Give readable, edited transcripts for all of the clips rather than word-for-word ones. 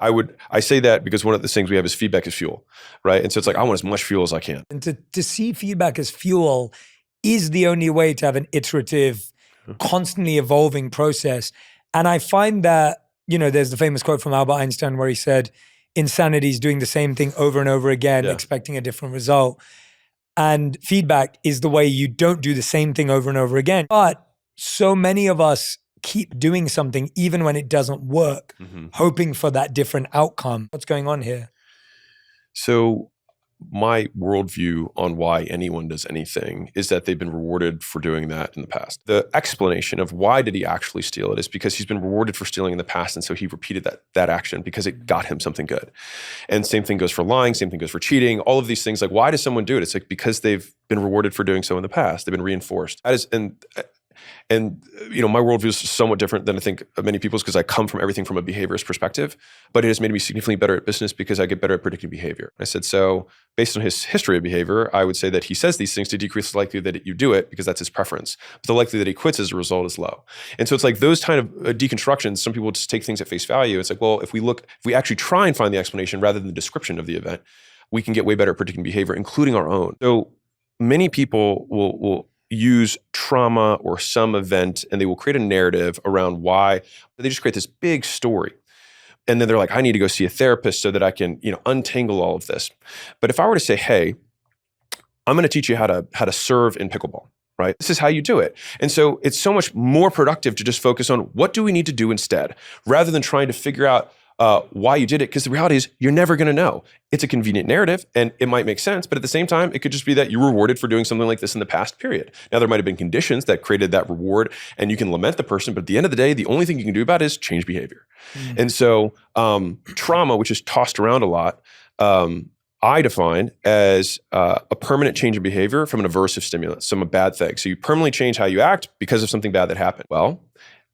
I say that because one of the things we have is feedback is fuel, right? And so it's like, I want as much fuel as I can. And to see feedback as fuel is the only way to have an iterative, constantly evolving process. And I find that, there's the famous quote from Albert Einstein where he said, insanity is doing the same thing over and over again, expecting a different result. And feedback is the way you don't do the same thing over and over again. But so many of us keep doing something even when it doesn't work, hoping for that different outcome. What's going on here? So my worldview on why anyone does anything is that they've been rewarded for doing that in the past. The explanation of why did he actually steal it is because he's been rewarded for stealing in the past, and so he repeated that action because it got him something good. And same thing goes for lying, same thing goes for cheating, all of these things. Like, why does someone do it? It's like because they've been rewarded for doing so in the past. They've been reinforced. That is, and my worldview is somewhat different than I think many people's because I come from everything from a behaviorist perspective, but it has made me significantly better at business because I get better at predicting behavior. I said, so based on his history of behavior, I would say that he says these things to decrease the likelihood that you do it because that's his preference. But the likelihood that he quits as a result is low. And so it's like those kind of deconstructions, some people just take things at face value. It's like, well, if we actually try and find the explanation rather than the description of the event, we can get way better at predicting behavior, including our own. So many people will use trauma or some event and they will create a narrative around why. They just create this big story. And then they're like, I need to go see a therapist so that I can, untangle all of this. But if I were to say, hey, I'm going to teach you how to serve in pickleball, right? This is how you do it. And so it's so much more productive to just focus on what do we need to do instead, rather than trying to figure out why you did it, because the reality is you're never going to know. It's a convenient narrative and it might make sense, but at the same time, it could just be that you were rewarded for doing something like this in the past, period. Now, there might have been conditions that created that reward and you can lament the person, but at the end of the day, the only thing you can do about it is change behavior. And so trauma, which is tossed around a lot, I define as a permanent change in behavior from an aversive stimulus, from a bad thing. So you permanently change how you act because of something bad that happened. Well,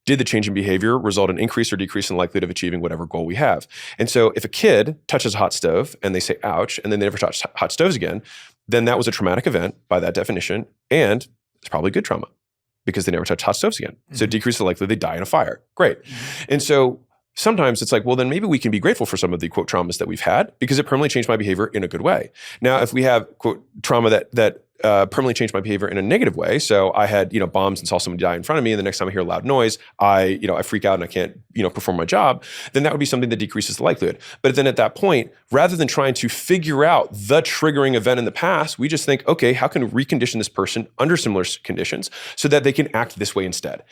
did the change in behavior result in increase or decrease in the likelihood of achieving whatever goal we have? And so if a kid touches a hot stove and they say, ouch, and then they never touch hot stoves again, then that was a traumatic event by that definition. And it's probably good trauma because they never touch hot stoves again. So it decreases the likelihood they die in a fire. Great. And so sometimes it's like, well, then maybe we can be grateful for some of the quote traumas that we've had because it permanently changed my behavior in a good way. Now, if we have quote trauma that permanently changed my behavior in a negative way, so I had bombs and saw someone die in front of me, and the next time I hear a loud noise, I freak out and I can't perform my job, then that would be something that decreases the likelihood. But then at that point, rather than trying to figure out the triggering event in the past, we just think, okay, how can we recondition this person under similar conditions so that they can act this way instead?